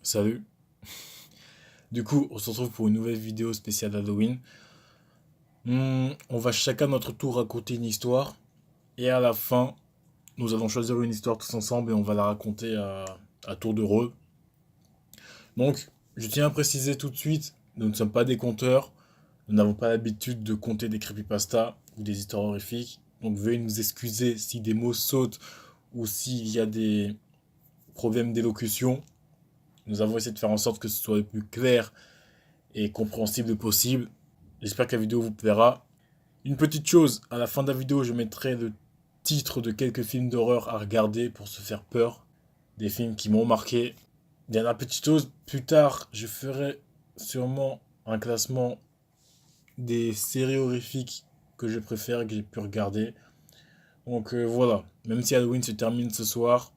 Salut. Du coup, on se retrouve pour une nouvelle vidéo spéciale Halloween. On va chacun à notre tour raconter une histoire. Et à la fin, nous allons choisir une histoire tous ensemble et on va la raconter à tour de rôle. Donc, je tiens à préciser tout de suite, nous ne sommes pas des conteurs. Nous n'avons pas l'habitude de conter des creepypastas ou des histoires horrifiques. Donc, veuillez nous excuser si des mots sautent ou s'il y a des problèmes d'élocution. Nous avons essayé de faire en sorte que ce soit le plus clair et compréhensible possible. J'espère que la vidéo vous plaira. Une petite chose, à la fin de la vidéo, je mettrai le titre de quelques films d'horreur à regarder pour se faire peur. Des films qui m'ont marqué. Dernière petite chose, plus tard, je ferai sûrement un classement des séries horrifiques que je préfère et que j'ai pu regarder. Donc voilà, même si Halloween se termine ce soir,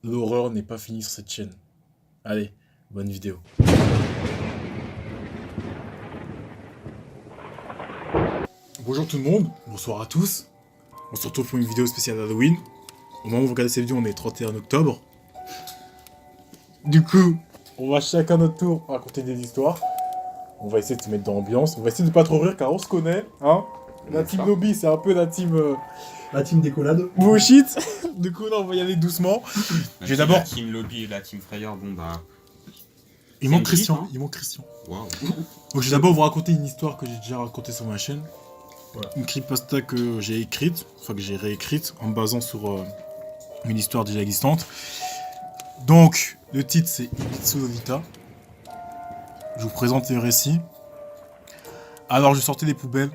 l'horreur n'est pas finie sur cette chaîne. Allez, bonne vidéo. Bonjour tout le monde, bonsoir à tous. On se retrouve pour une vidéo spéciale Halloween. Au moment où vous regardez cette vidéo, on est 31 octobre. Du coup, on va chacun notre tour raconter des histoires. On va essayer de se mettre dans l'ambiance. On va essayer de pas trop rire car on se connaît, hein. La team lobby, c'est un peu la team... La team décollade. bullshit. Du coup, là, on va y aller doucement. Je vais d'abord... La team lobby et la team frayeur, bon bah... Il manque une Christian, clip, hein. il manque Christian. Waouh. Donc je vais d'abord vous raconter une histoire que j'ai déjà racontée sur ma chaîne. Voilà. Une creepypasta que j'ai écrite, enfin que j'ai réécrite en me basant sur une histoire déjà existante. Donc, le titre c'est Ibitsu Lolita. Je vous présente le récit. Alors je sortais des poubelles,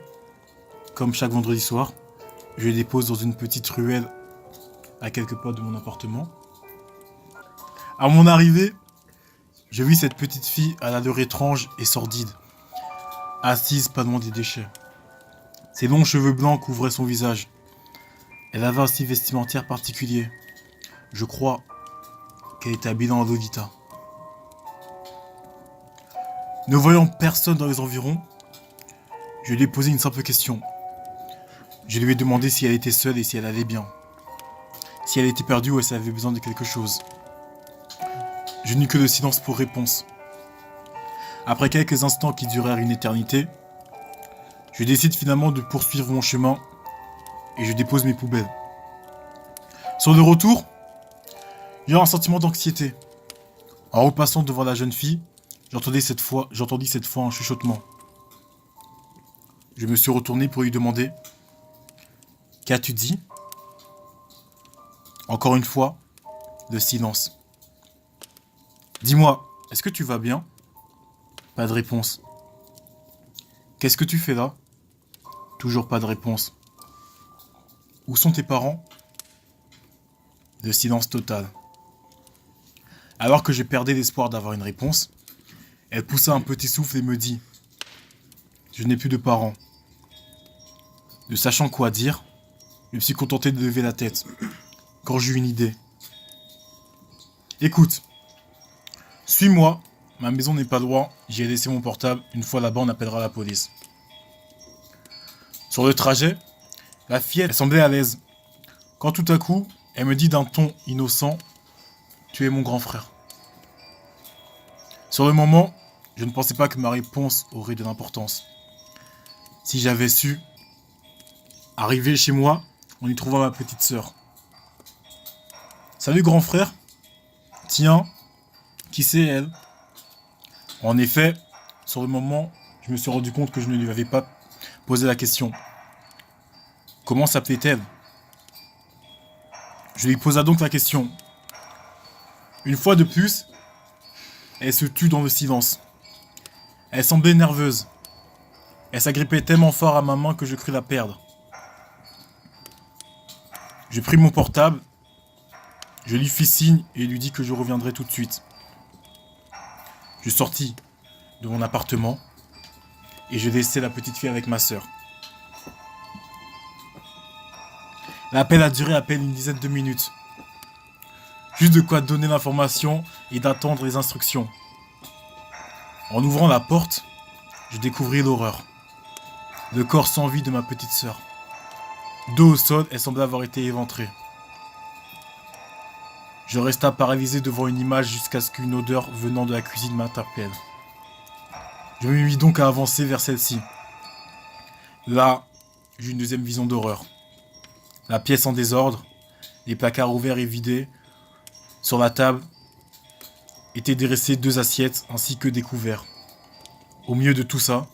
comme chaque vendredi soir. Je les dépose dans une petite ruelle à quelques pas de mon appartement. À mon arrivée, je vis cette petite fille à l'allure étrange et sordide, assise pas loin des déchets. Ses longs cheveux blancs couvraient son visage. Elle avait un style vestimentaire particulier. Je crois qu'elle était habillée en Lolita. Ne voyant personne dans les environs, je lui ai posé une simple question. Je lui ai demandé si elle était seule et si elle allait bien. Si elle était perdue ou si elle avait besoin de quelque chose. Je n'eus que le silence pour réponse. Après quelques instants qui durèrent une éternité, je décide finalement de poursuivre mon chemin et je dépose mes poubelles. Sur le retour, j'ai eu un sentiment d'anxiété. En repassant devant la jeune fille, j'entendis cette fois un chuchotement. Je me suis retourné pour lui demander « Qu'as-tu dit ?» Encore une fois, le silence. « Dis-moi, est-ce que tu vas bien ?» Pas de réponse. « Qu'est-ce que tu fais là ?» Toujours pas de réponse. « Où sont tes parents ?» Le silence total. Alors que je perdais l'espoir d'avoir une réponse, elle poussa un petit souffle et me dit « Je n'ai plus de parents. » Ne sachant quoi dire, je me suis contenté de lever la tête, quand j'eus une idée. « Écoute, suis-moi, ma maison n'est pas loin, j'y ai laissé mon portable, une fois là-bas on appellera la police. » Sur le trajet, la fillette elle semblait à l'aise, quand tout à coup, elle me dit d'un ton innocent « Tu es mon grand frère. » Sur le moment, je ne pensais pas que ma réponse aurait de l'importance. Si j'avais su, arrivé chez moi, on y trouva ma petite sœur. « Salut grand frère. Tiens, qui c'est elle ?» En effet, sur le moment, je me suis rendu compte que je ne lui avais pas posé la question. Comment s'appelait-elle ? Je lui posa donc la question. Une fois de plus, elle se tut dans le silence. Elle semblait nerveuse. Elle s'agrippait tellement fort à ma main que je crus la perdre. Je pris mon portable, je lui fis signe et lui dis que je reviendrais tout de suite. Je sortis de mon appartement et je laissai la petite fille avec ma sœur. L'appel a duré à peine une dizaine de minutes. Juste de quoi donner l'information et d'attendre les instructions. En ouvrant la porte, je découvris l'horreur. Le corps sans vie de ma petite sœur. Dos au sol, elle semblait avoir été éventrée. Je resta paralysé devant une image jusqu'à ce qu'une odeur venant de la cuisine m'interpelle. Je me mis donc à avancer vers celle-ci. Là, j'eus une deuxième vision d'horreur. La pièce en désordre, les placards ouverts et vidés. Sur la table étaient dressées 2 assiettes ainsi que des couverts. Au milieu de tout ça,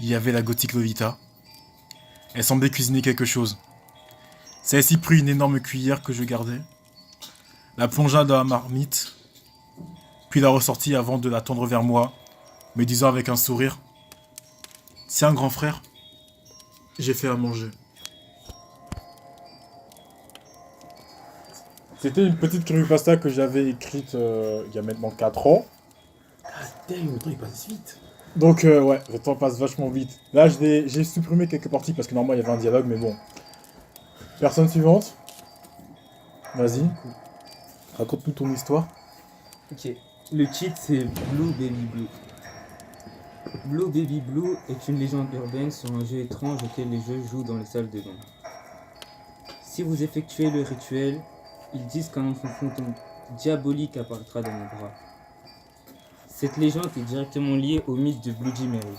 il y avait la gothique Lolita. Elle semblait cuisiner quelque chose. Celle-ci prit une énorme cuillère que je gardais, la plongea dans la marmite, puis la ressortit avant de la tendre vers moi, me disant avec un sourire: « Tiens, grand frère, j'ai fait à manger. » C'était une petite creepypasta que j'avais écrite il y a maintenant 4 ans. Ah, damn, le temps il passe vite. Donc ouais, le temps passe vachement vite. Là, j'ai supprimé quelques parties parce que normalement il y avait un dialogue, mais bon. Personne suivante. Vas-y. Raconte-nous ton histoire. Ok, le cheat c'est Blue Baby Blue. Blue Baby Blue est une légende urbaine sur un jeu étrange auquel les jeux jouent dans les salles de bain. Si vous effectuez le rituel, ils disent qu'un enfant fantôme diabolique apparaîtra dans vos bras. Cette légende est directement liée au mythe de Bloody Mary.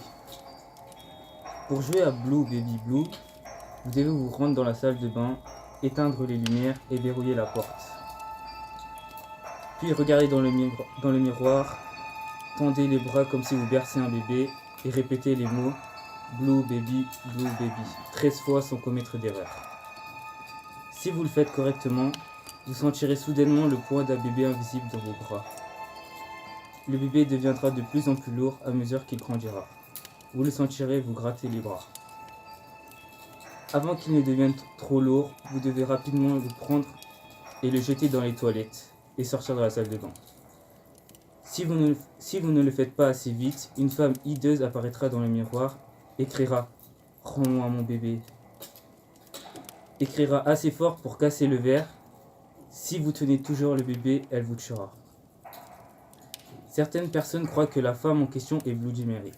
Pour jouer à Blue Baby Blue, vous devez vous rendre dans la salle de bain, éteindre les lumières et verrouiller la porte. Puis regardez dans le miroir, tendez les bras comme si vous berciez un bébé et répétez les mots Blue Baby, Blue Baby 13 fois sans commettre d'erreur. Si vous le faites correctement, vous sentirez soudainement le poids d'un bébé invisible dans vos bras. Le bébé deviendra de plus en plus lourd à mesure qu'il grandira. Vous le sentirez vous gratter les bras. Avant qu'il ne devienne trop lourd, vous devez rapidement le prendre et le jeter dans les toilettes et sortir de la salle de bain. Si vous ne le faites pas assez vite, une femme hideuse apparaîtra dans le miroir et criera « Rends-moi mon bébé ». Et criera assez fort pour casser le verre. Si vous tenez toujours le bébé, elle vous tuera. Certaines personnes croient que la femme en question est Bloody Mary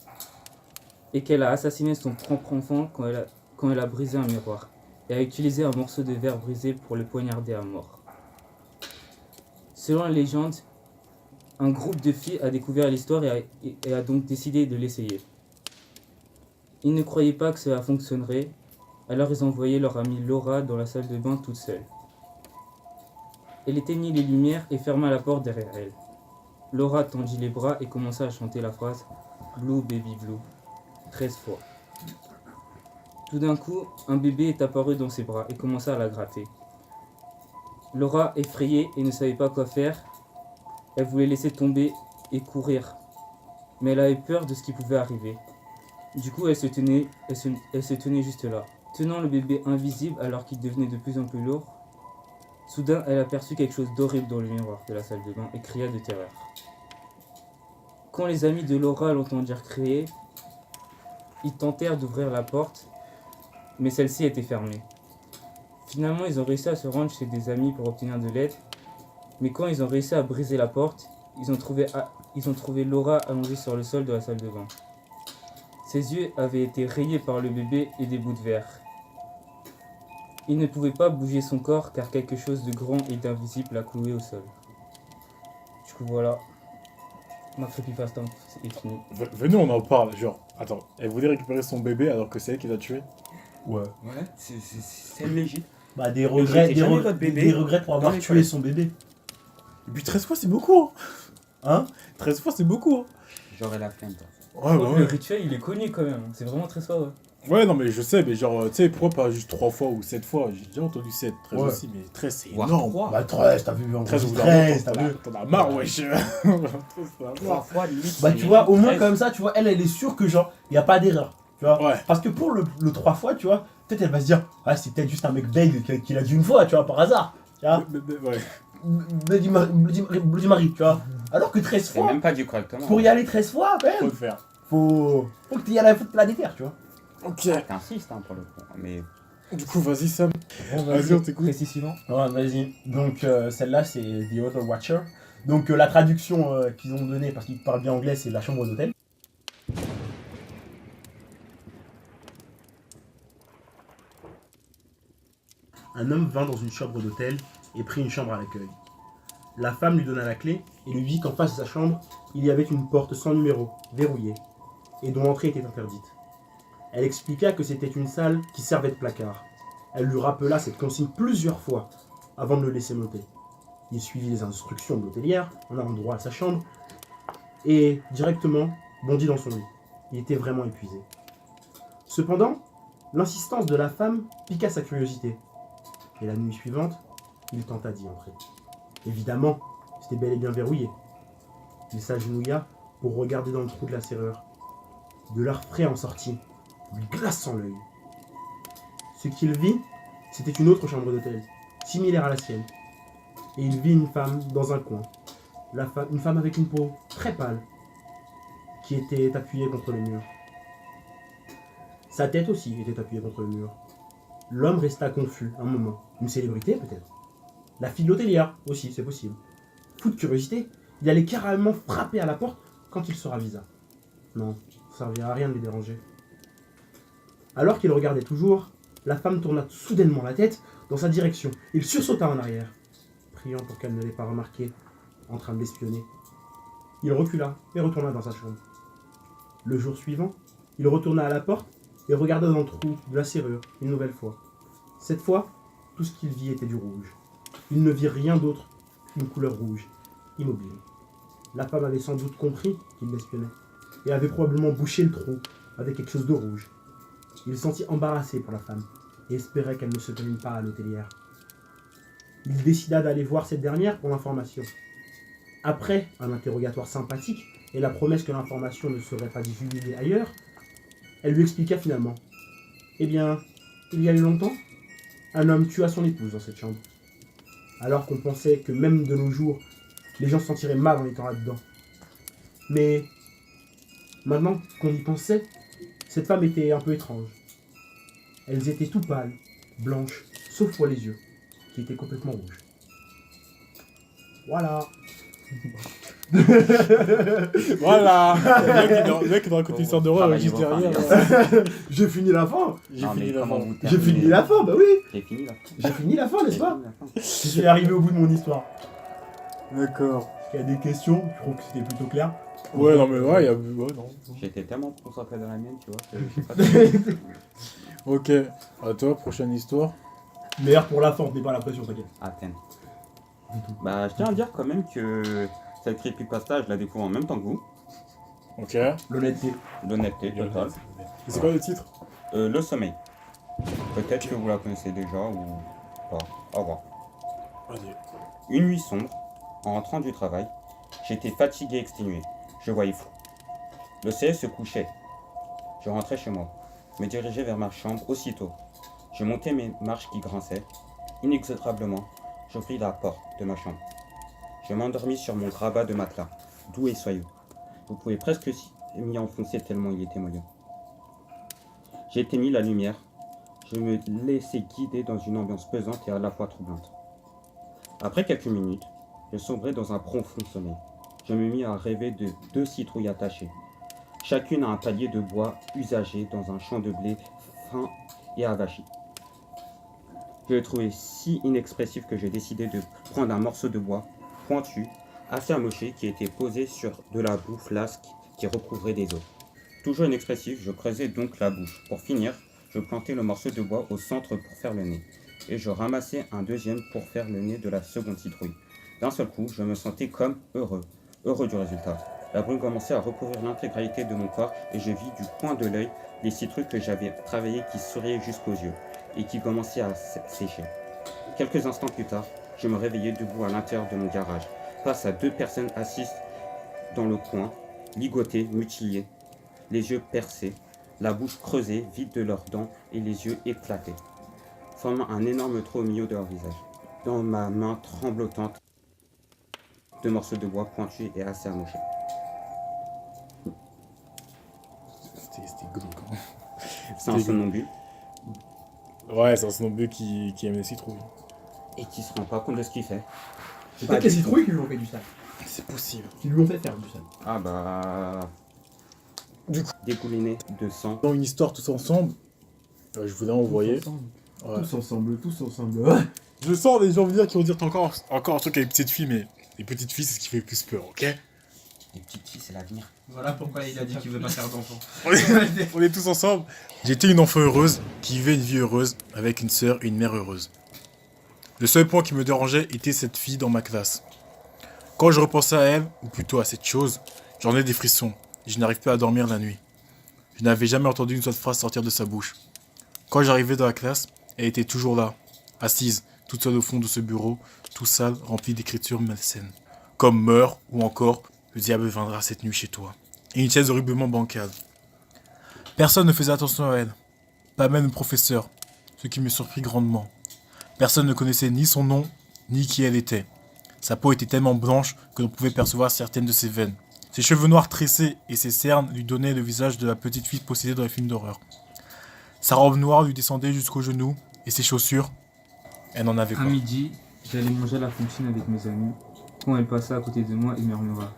et qu'elle a assassiné son propre enfant quand elle a brisé un miroir et a utilisé un morceau de verre brisé pour le poignarder à mort. Selon la légende, un groupe de filles a découvert l'histoire et a donc décidé de l'essayer. Ils ne croyaient pas que cela fonctionnerait, alors ils ont envoyé leur amie Laura dans la salle de bain toute seule. Elle éteignit les lumières et ferma la porte derrière elle. Laura tendit les bras et commença à chanter la phrase « Blue Baby Blue » 13 fois. Tout d'un coup, un bébé est apparu dans ses bras et commença à la gratter. Laura, effrayée et ne savait pas quoi faire, elle voulait laisser tomber et courir, mais elle avait peur de ce qui pouvait arriver. Du coup, elle se tenait juste là, tenant le bébé invisible alors qu'il devenait de plus en plus lourd. Soudain, elle aperçut quelque chose d'horrible dans le miroir de la salle de bain et cria de terreur. Quand les amis de Laura l'entendirent crier, ils tentèrent d'ouvrir la porte, mais celle-ci était fermée. Finalement, ils ont réussi à se rendre chez des amis pour obtenir de l'aide, mais quand ils ont réussi à briser la porte, ils ont trouvé Laura allongée sur le sol de la salle de bain. Ses yeux avaient été rayés par le bébé et des bouts de verre. Il ne pouvait pas bouger son corps car quelque chose de grand et d'invisible l'a cloué au sol. Du coup voilà, ma creepypasta est finie. Venez, on en parle. Genre, attends, elle voulait récupérer son bébé alors que c'est elle qui l'a tué. Ouais. Ouais, c'est légit. Bah, des regrets, jetez jamais votre bébé des regrets pour avoir dans les tué toilettes. son bébé. Et puis 13 fois, c'est beaucoup. Hein 13 fois, c'est beaucoup. J'aurais la flemme. Ouais, Le rituel il est connu quand même, c'est vraiment très fort. Ouais. Ouais, non, mais je sais, mais genre, tu sais, pourquoi pas juste 3 fois ou 7 fois? J'ai déjà entendu 7, 13 Ouais. aussi, mais 13, c'est Voire énorme. 3. Bah, 13, t'as vu, en 13 ou 13, t'as vu. T'en as marre, wesh. 3 fois limite. Bah, tu vois, au moins, comme ça, tu vois, elle est sûre que, genre, y a pas d'erreur. Tu vois. Ouais. Parce que pour le 3 fois, tu vois, peut-être elle va se dire, ah, c'est peut-être juste un mec bègue qui l'a dit une fois, tu vois, par hasard. Tu vois. Ouais. Bloody Mary, tu vois. Alors que 13 C'est fois, même pas dit correctement. pour y aller 13 fois, quand Faut même, le faire. faut que tu y ailles à la faute de la déterre, tu vois. Ok. T'insistes hein, pour le coup. Mais Du coup, vas-y, Sam. Bon, Vas-y, on t'écoute. Précis suivant. Ouais, vas-y. Donc, celle-là, c'est The Other Watcher. Donc, la traduction qu'ils ont donnée, parce qu'ils parlent bien anglais, c'est la chambre d'hôtel. Un homme vint dans une chambre d'hôtel et prit une chambre à l'accueil. La femme lui donna la clé et lui dit qu'en face de sa chambre, il y avait une porte sans numéro, verrouillée, et dont l'entrée était interdite. Elle expliqua que c'était une salle qui servait de placard. Elle lui rappela cette consigne plusieurs fois avant de le laisser monter. Il suivit les instructions de l'hôtelière en allant droit à sa chambre et directement bondit dans son lit. Il était vraiment épuisé. Cependant, l'insistance de la femme piqua sa curiosité. Et la nuit suivante, il tenta d'y entrer. Évidemment, c'était bel et bien verrouillé. Il s'agenouilla pour regarder dans le trou de la serrure. De l'air frais en sortit, lui glaçant l'œil. Ce qu'il vit, c'était une autre chambre d'hôtel, similaire à la sienne. Et il vit une femme dans un coin. Une femme avec une peau très pâle, qui était appuyée contre le mur. Sa tête aussi était appuyée contre le mur. L'homme resta confus un moment. Une célébrité peut-être. La fille de l'hôtelière aussi, c'est possible. Fou de curiosité, il allait carrément frapper à la porte quand il se ravisa. Non, ça ne servira à rien de les déranger. Alors qu'il regardait toujours, la femme tourna soudainement la tête dans sa direction. Il sursauta en arrière, priant pour qu'elle ne l'ait pas remarqué en train de l'espionner. Il recula et retourna dans sa chambre. Le jour suivant, il retourna à la porte et regarda dans le trou de la serrure une nouvelle fois. Cette fois, tout ce qu'il vit était du rouge. Il ne vit rien d'autre qu'une couleur rouge, immobile. La femme avait sans doute compris qu'il l'espionnait et avait probablement bouché le trou avec quelque chose de rouge. Il se sentit embarrassé pour la femme et espérait qu'elle ne se plaigne pas à l'hôtelière. Il décida d'aller voir cette dernière pour l'information. Après un interrogatoire sympathique et la promesse que l'information ne serait pas divulguée ailleurs, elle lui expliqua finalement. Eh bien, il y a eu longtemps, un homme tua son épouse dans cette chambre. Alors qu'on pensait que même de nos jours, les gens se sentiraient mal en étant là-dedans. Mais maintenant qu'on y pensait, cette femme était un peu étrange. Elles étaient tout pâles, blanches, sauf pour les yeux, qui étaient complètement rouges. Voilà. Voilà. Le mec, il doit raconter une histoire d'horreur Travaillez juste vos derrière. familles. J'ai fini la fin. J'ai fini la fin. J'ai fini la fin, bah oui. J'ai fini la fin. J'ai fini la fin, n'est-ce J'ai pas? fini la fin. Je suis arrivé au bout de mon histoire. D'accord. Il y a des questions, je trouve que c'était plutôt clair. Ouais, non, mais ouais, il y a. Ouais, non. J'étais tellement concentré dans la mienne, tu vois, que j'ai pas Ok. À toi, prochaine histoire. Meilleur pour la fin, on te met pas la pression, t'inquiète. Athènes. Du tout. Bah, je tiens à dire quand même que cette creepypasta, je la découvre en même temps que vous. Ok. L'honnêteté. L'honnêteté totale. Et c'est quoi le titre? Le sommeil. Peut-être que vous la connaissez déjà ou pas. Au revoir. Vas-y. Une nuit sombre, en rentrant du travail, j'étais fatigué et exténué. Je voyais flou. Le soleil se couchait. Je rentrais chez moi, me dirigeais vers ma chambre aussitôt. Je montais mes marches qui grinçaient. Inexorablement, j'ouvris la porte de ma chambre. Je m'endormis sur mon grabat de matelas, doux et soyeux. Vous pouvez presque m'y enfoncer tellement il était moelleux. J'éteignis la lumière. Je me laissais guider dans une ambiance pesante et à la fois troublante. Après quelques minutes, je sombrais dans un profond sommeil. Je me mis à rêver de 2 citrouilles attachées, chacune à un palier de bois usagé dans un champ de blé fin et avachi. Je le trouvais si inexpressif que j'ai décidé de prendre un morceau de bois pointu, assez amoché, qui était posé sur de la boue flasque qui recouvrait des os. Toujours inexpressif, je creusais donc la bouche. Pour finir, je plantais le morceau de bois au centre pour faire le nez, et je ramassais un deuxième pour faire le nez de la seconde citrouille. D'un seul coup, je me sentais comme heureux du résultat. La brume commençait à recouvrir l'intégralité de mon corps et je vis du coin de l'œil les citrouilles que j'avais travaillées qui souriaient jusqu'aux yeux et qui commençaient à sécher. Quelques instants plus tard, je me réveillais debout à l'intérieur de mon garage, face à 2 personnes assises dans le coin, ligotées, mutilées, les yeux percés, la bouche creusée, vide de leurs dents et les yeux éclatés, formant un énorme trou au milieu de leur visage. Dans ma main tremblotante, 2 morceaux de bois pointus et assez amochés. C'était glauque. C'est un somnambule Ouais, c'est un somnambule qui aime les citrouilles. et qui se rend pas compte de ce qu'il fait. C'est peut-être les citrouilles qui lui ont fait du sale. C'est possible. Qui lui ont fait faire du sale. Ah bah... Du coup, dégouliné de sang. dans une histoire tous ensemble, je voulais envoyer. Ouais. Tous ensemble, tous ensemble. Ouais. Je sens des gens venir qui vont dire t'as encore un truc avec petite fille, mais Les petites filles, c'est ce qui fait le plus peur, ok? Les petites filles, c'est l'avenir. Voilà pourquoi il a dit qu'il veut pas faire d'enfant. On est tous ensemble. J'étais une enfant heureuse qui vivait une vie heureuse avec une sœur et une mère heureuse. Le seul point qui me dérangeait était cette fille dans ma classe. Quand je repensais à elle, ou plutôt à cette chose, j'en ai des frissons et je n'arrive plus à dormir la nuit. Je n'avais jamais entendu une seule phrase sortir de sa bouche. Quand j'arrivais dans la classe, elle était toujours là, assise, toute seule au fond de ce bureau, tout sale, rempli d'écritures malsaines. Comme meurt, ou encore, le diable viendra cette nuit chez toi. Et une chaise horriblement bancale. Personne ne faisait attention à elle, pas même le professeur, ce qui me surprit grandement. Personne ne connaissait ni son nom, ni qui elle était. Sa peau était tellement blanche que l'on pouvait percevoir certaines de ses veines. Ses cheveux noirs tressés et ses cernes lui donnaient le visage de la petite fille possédée dans les films d'horreur. Sa robe noire lui descendait jusqu'aux genoux et ses chaussures, elle n'en avait À pas. midi, j'allais manger à la cantine avec mes amis. Quand elle passa à côté de moi et murmura: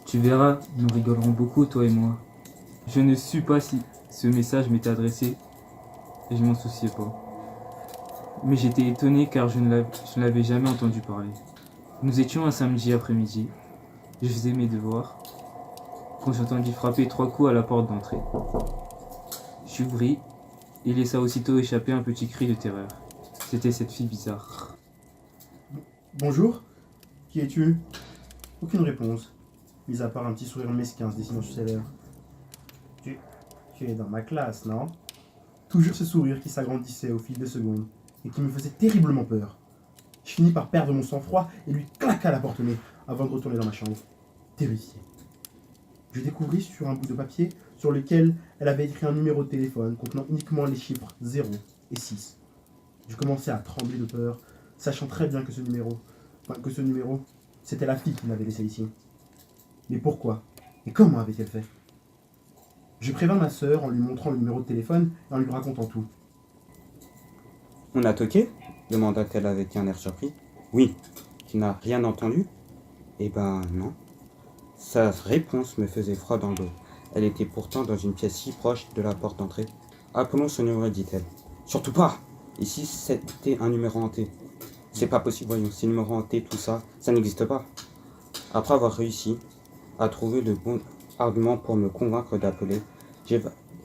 Tu verras, nous rigolerons beaucoup, toi et moi. Je ne sus pas si ce message m'était adressé et je m'en souciais pas. Mais j'étais étonné car je ne l'avais jamais entendu parler. Nous étions un samedi après-midi. Je faisais mes devoirs quand j'entendis frapper 3 coups à la porte d'entrée. J'ouvris et laissa aussitôt échapper un petit cri de terreur. C'était cette fille bizarre. Bonjour, qui es-tu? Aucune réponse, mis à part un petit sourire mesquin se dessinant sur ses lèvres. Tu es dans ma classe, non? Toujours ce sourire qui s'agrandissait au fil des secondes et qui me faisait terriblement peur. Je finis par perdre mon sang-froid et lui claqua la porte au nez avant de retourner dans ma chambre, terrifié. Je découvris sur un bout de papier sur lequel elle avait écrit un numéro de téléphone contenant uniquement les chiffres 0 et 6. Je commençais à trembler de peur, sachant très bien que ce numéro, c'était la fille qui m'avait laissé ici. Mais pourquoi? Et comment avait-elle fait? Je prévins ma sœur en lui montrant le numéro de téléphone et en lui racontant tout. On a toqué? Demanda-t-elle avec un air surpris. Oui. Tu n'as rien entendu? Eh ben non. Sa réponse me faisait froid dans le dos. Elle était pourtant dans une pièce si proche de la porte d'entrée. Appelons ce numéro, dit-elle. Surtout pas! Ici, c'était un numéro hanté. C'est pas possible, voyons. Ces numéros hantés, tout ça, ça n'existe pas. Après avoir réussi à trouver le bon argument pour me convaincre d'appeler,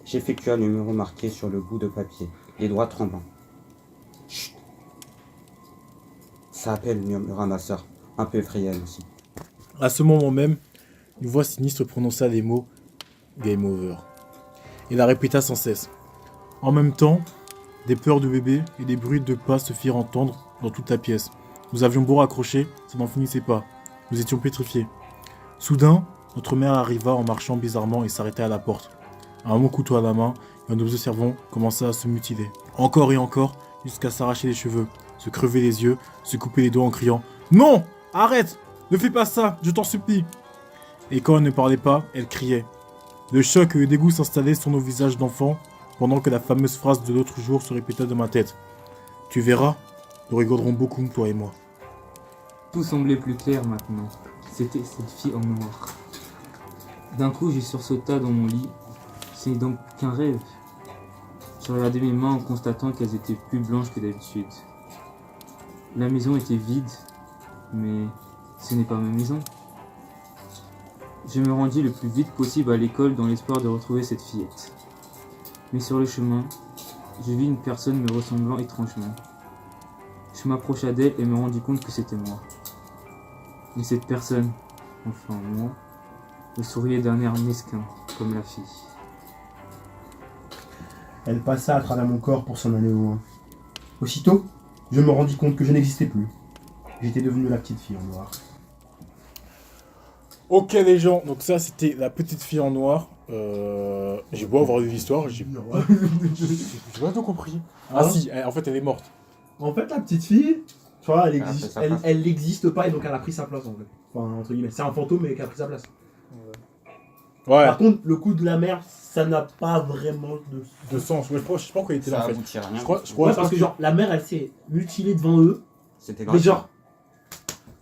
j'effectua le numéro marqué sur le bout de papier, les doigts tremblants. Chut! Ça appelle, murmura ma sœur, un peu effrayée elle aussi. À ce moment même, une voix sinistre prononça les mots « Game over » et la répéta sans cesse. En même temps, des pleurs de bébé et des bruits de pas se firent entendre dans toute la pièce. Nous avions beau raccrocher, ça n'en finissait pas. Nous étions pétrifiés. Soudain, notre mère arriva en marchant bizarrement et s'arrêta à la porte. Un long couteau à la main, et en nous observant, commença à se mutiler. Encore et encore, jusqu'à s'arracher les cheveux, se crever les yeux, se couper les doigts en criant « Non! Arrête! Ne fais pas ça, je t'en supplie !» Et quand elle ne parlait pas, elle criait. Le choc et le dégoût s'installaient sur nos visages d'enfants, pendant que la fameuse phrase de l'autre jour se répéta dans ma tête. « Tu verras, nous rigolerons beaucoup, toi et moi. » Tout semblait plus clair maintenant. C'était cette fille en noir. D'un coup, je sursauta dans mon lit. C'est donc qu'un rêve. Je regardais mes mains en constatant qu'elles étaient plus blanches que d'habitude. La maison était vide, mais ce n'est pas ma maison. Je me rendis le plus vite possible à l'école dans l'espoir de retrouver cette fillette. Mais sur le chemin, je vis une personne me ressemblant étrangement. Je m'approcha d'elle et me rendis compte que c'était moi. Mais cette personne, enfin moi, me souriait d'un air mesquin, comme la fille. Elle passa à travers mon corps pour s'en aller au loin. Aussitôt, je me rendis compte que je n'existais plus. J'étais devenu la petite fille en noir. Ok les gens, donc ça c'était la petite fille en noir. J'ai beau avoir lu l'histoire, j'ai pas tout compris. Ah si, en fait elle est morte. En fait, la petite fille, tu vois, Elle a pris sa place. elle n'existe pas et donc elle a pris sa place en fait. Enfin, entre guillemets, c'est un fantôme mais qui a pris sa place. Ouais, Par contre, le coup de la mère, ça n'a pas vraiment de... de sens. Ouais, je sais pas pourquoi il était là Ça en fait. aboutira à rien. Je crois Ouais, parce que genre, la mère, elle s'est mutilée devant eux. C'était Mais grave. genre,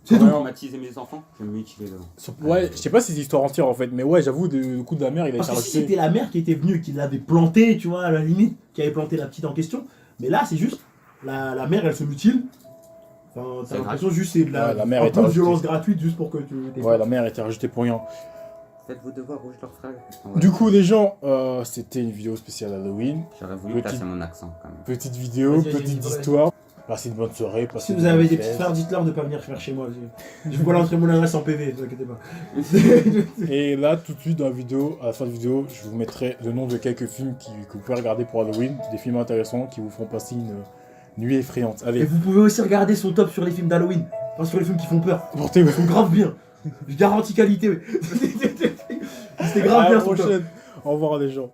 c'est Pour tout. traumatiser mes enfants, je vais me mutiler devant. Ouais, je sais pas si c'est l'histoire entière en fait, mais ouais, j'avoue, le coup de la mère, il a Parce été que si rajouté. c'était la mère qui était venue, qui l'avait plantée, tu vois, à la limite, qui avait planté la petite en question. Mais là, c'est juste, la mère, elle se mutile. Enfin, C'est t'as l'impression juste c'est de Ouais, la mère un était peu de rajoutée. violence gratuite juste pour que tu... Ouais, la mère était rajoutée pour rien. Faites vos devoirs, rouge leur frère. Du coup, les gens, c'était une vidéo spéciale Halloween. J'aurais voulu Petit- placer mon accent quand même. Petite vidéo, Vas-y, vas-y, petite vas-y. histoire. Passez une bonne soirée. Si Passez vous une avez bonne des petits fête. frères, dites-leur de pas venir faire chez moi. Je vous balancerai mon adresse en PV, ne vous inquiétez pas. Et là, tout de suite, dans la vidéo, à la fin de la vidéo, je vous mettrai le nom de quelques films que vous pouvez regarder pour Halloween. Des films intéressants qui vous feront passer une nuit effrayante. Et Allez, vous pouvez aussi regarder son top sur les films d'Halloween. Enfin, sur les films qui font peur. portez-vous. Ils sont grave bien. Je garantis qualité. Ouais. C'était À grave bien la son top. prochaine. Au revoir les gens.